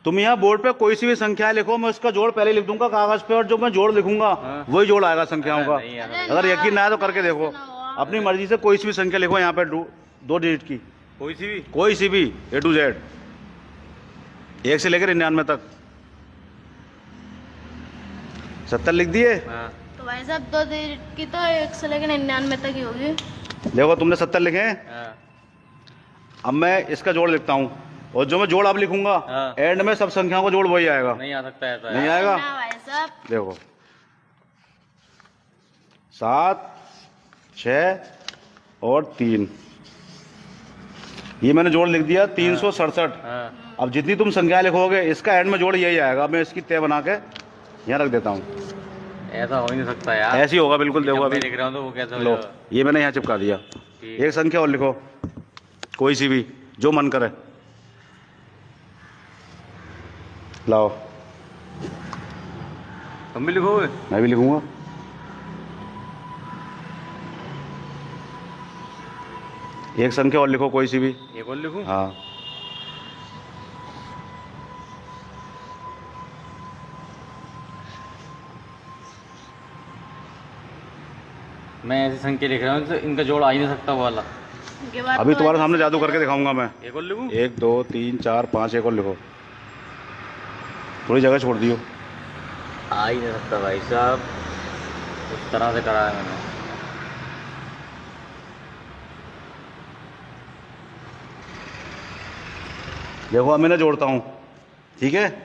तुम यहाँ बोर्ड पे कोई सी भी संख्या लिखो, मैं उसका जोड़ पहले लिख दूंगा कागज पे, और जो मैं जोड़ लिखूंगा वही जोड़ आएगा संख्याओं का। अगर यकीन ना आए तो करके देखो, अपनी मर्जी से कोई सी भी संख्या लिखो यहाँ पे, 2 डिजिट की कोई सी भी A to Z, 1 से लेकर 99 तक। 70 लिख दिए। तो भाई साहब 2 डिजिट की तो 1 से लेकर 99 तक ही होगी। देखो तुमने 70 लिखे हैं, अब मैं इसका जोड़ लिखता हूँ, और जो मैं जोड़ अब लिखूंगा एंड में सब संख्याओं का जोड़ वही आएगा। नहीं आ सकता है, नहीं आएगा भाई साहब। देखो 7, 6 और 3, ये मैंने जोड़ लिख दिया 367। अब जितनी तुम संख्या लिखोगे इसका एंड में जोड़ यही आएगा। मैं इसकी तय बना के यहाँ रख देता हूँ। ऐसा हो ही नहीं सकता यार, ऐसे ही होगा बिल्कुल। देखो अभी लिख रहा हूँ तो वो कैसे लो, ये मैंने यहाँ चिपका दिया। एक संख्या और लिखो, कोई सी भी जो मन करे। लाओ, तुम भी लिखोगे? मैं भी लिखूंगा। एक संख्या और लिखो, कोई सी भी। एक और लिखूं? हाँ, मैं ऐसी संख्या लिख रहा हूँ तो इनका जोड़ आ ही नहीं सकता वो वाला। अभी तुम्हारे सामने जादू करके दिखाऊंगा मैं। एक और लिखूं? 1 2 3 4 5, एक और लिखो। थोड़ी जगह छोड़ दियो। आ ही नहीं सकता भाई साहब, उस तरह से करा है मैंने। देखो अब मैं जोड़ता हूँ, ठीक है।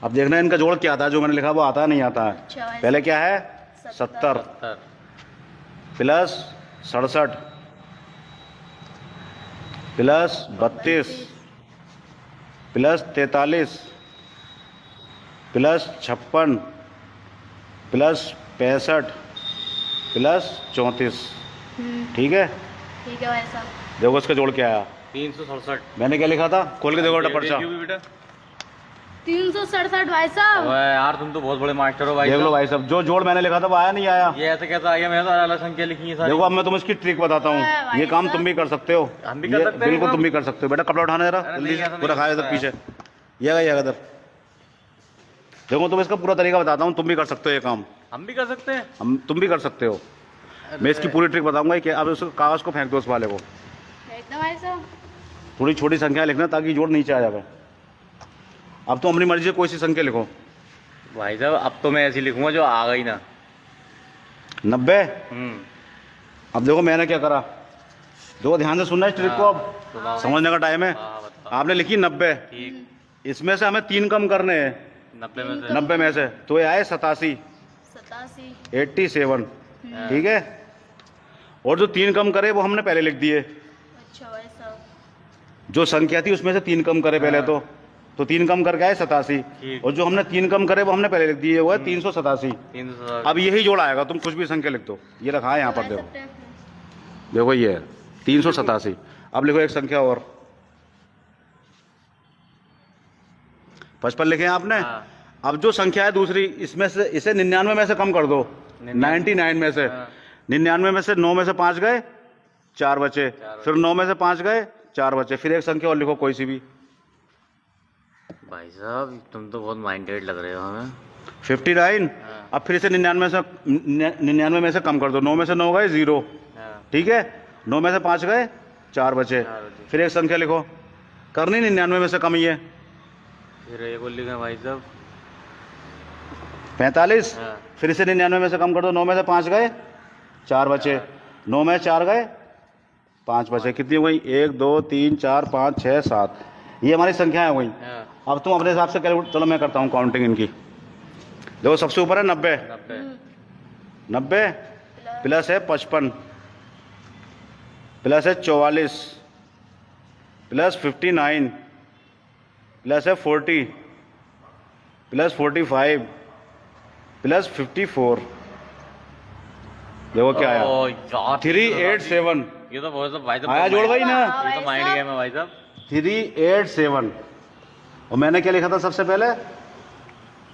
अब देखना इनका जोड़ क्या आता है, जो मैंने लिखा वो आता है नहीं आता है। पहले क्या है, 70 plus 67 plus 32 plus 43 plus 56 plus 65 plus 34। ठीक है भाई साहब। देखो इसका जोड़ क्या आया, 367। मैंने क्या लिखा था, खोल के देखो बेटा पर्चा। 367 भाई साहब। यार तुम तो बहुत बड़े मास्टर हो भाई। देख लो भाई साहब, जो जोड़ मैंने लिखा था वो आया नहीं आया। ये ऐसे कैसा आ गया, मैंने तो अलग संख्या लिखी है सारी। देखो अब मैं तुम्हें इसकी ट्रिक बताता हूँ, ये काम तुम भी कर सकते हो। हम भी कर सकते हैं बिल्कुल काम? तुम भी कर सकते हो। बेटा कपड़ा उठाना जरा जल्दी से, पूरा खाया इधर पीछे, ये गया इधर। देखो तुम इसका पूरा तरीका बताता हूँ, तुम भी कर सकते हो ये काम। हम भी कर सकते हैं? तुम भी कर सकते हो। मैं इसकी पूरी ट्रिक बताऊंगा कि अब उस कागज को फेंक दो उस वाले को। एकदम भाई साहब। थोड़ी छोटी संख्या लिखना ताकि जोड़ नीचे आ जाए। अब तो अपनी मर्जी से कोई सी संख्या लिखो भाई साहब। अब तो मैं ऐसी लिखूंगा जो आ गई ना। 90। अब देखो मैंने क्या करा, देखो ध्यान से सुनना इस ट्रिक को, अब समझने का टाइम है। आपने लिखी 90, इसमें से हमें 3 कम करने हैं 90 में से, तो ये आए 87 87। ठीक है, और जो 3 कम करे वो हमने पहले लिख दिए। अच्छा भाई साहब। जो संख्या थी उसमें से 3 कम करे पहले, तो 3 कम करके आए 87, और जो हमने 3 कम करे वो हमने पहले लिख दिए, वो है 387। अब यही जोड़ आएगा, तुम कुछ भी संख्या लिख दो। ये रखा है यहाँ पर, देखो देखो ये है 387। अब लिखो एक संख्या और, 55 लिखे हैं आपने। अब जो संख्या है दूसरी, इसमें से इसे 99 में से कम कर दो, 99 में से। 99 में से 9 में से 5 गए, 4 बचे। फिर 9 में से 5 गए, 4 बचे। फिर एक संख्या और लिखो, कोई सी भी। भाई साहब तुम तो बहुत माइंडेड लग रहे हो हमें। 59। अब फिर इसे 99 में से कम कर दो। 9 में से 9 गए, 0। ठीक है, 9 में से 5 गए, 4 बचे। फिर एक संख्या लिखो, करनी 99 में से कम ही है। फिर एक और लिखा भाई साहब, 45। फिर इसे 99 में से कम कर दो। 9 में से 5 गए, 4 बचे। 9 में 4 गए, 5 बचे। कितनी हो गई, 1 2 3 4 5 6 7। ये हमारी संख्या है वही। अब तुम अपने हिसाब से कैलकुलेट, चलो मैं करता हूँ काउंटिंग इनकी। देखो सबसे ऊपर है 90 प्लस है 55 प्लस है 44 प्लस 59 प्लस है 40 प्लस 45 प्लस 54। देखो क्या आया, 387। ये तो बहुत भाई साहब आया जोड़ भाई ना, ये तो माइंड गेम है भाई साहब। 387। और मैंने क्या लिखा था सबसे पहले,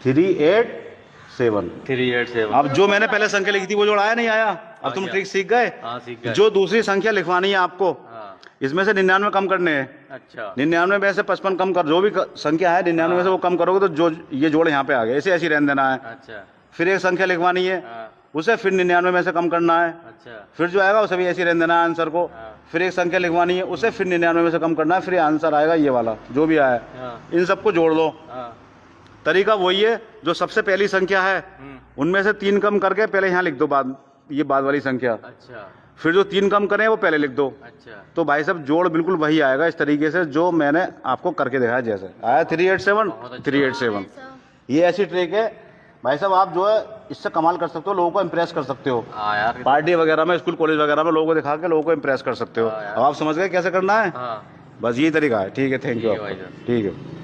387। अब जो मैंने पहले संख्या लिखी थी वो जोड़ आया नहीं आया। अब तुम ट्रिक सीख गए। सीख गए। जो दूसरी संख्या लिखवानी है आपको, इसमें से 99 कम करने हैं। अच्छा 99 में से 55 कम कर, जो भी संख्या है 99 में से वो कम करोगे तो जो ये जोड़ यहाँ पे आ गया, ऐसे ऐसी रहने देना है। अच्छा फिर एक संख्या लिखवानी है, हाँ उसे फिर 99 में से कम करना है, अच्छा फिर जो आएगा उसे भी ऐसे रहने देना है आंसर को। हाँ फिर एक संख्या लिखवानी है, उसे फिर 99 में से कम करना है, फिर आंसर आएगा ये वाला जो भी आया। हाँ इन सबको जोड़ दो। हाँ तरीका वही है, जो सबसे पहली संख्या है उनमें से 3 कम करके पहले यहाँ लिख दो, ये बाद वाली संख्या। अच्छा फिर जो 3 कम करें वो पहले लिख दो। अच्छा तो भाई साहब जोड़ बिल्कुल वही आएगा इस तरीके से जो मैंने आपको करके दिखाया। जैसे आया 387 387, ये ऐसी ट्रिक है भाई साहब, आप जो है इससे कमाल कर सकते हो, लोगों को इम्प्रेस कर सकते हो। हाँ यार पार्टी वगैरह में, स्कूल कॉलेज वगैरह में लोगों को दिखा के लोगों को इम्प्रेस कर सकते हो। हाँ यार। अब आप समझ गए कैसे करना है? हाँ बस ये तरीका है। ठीक है, थैंक यू ठीक है भाई आपका। साहब। ठीक है।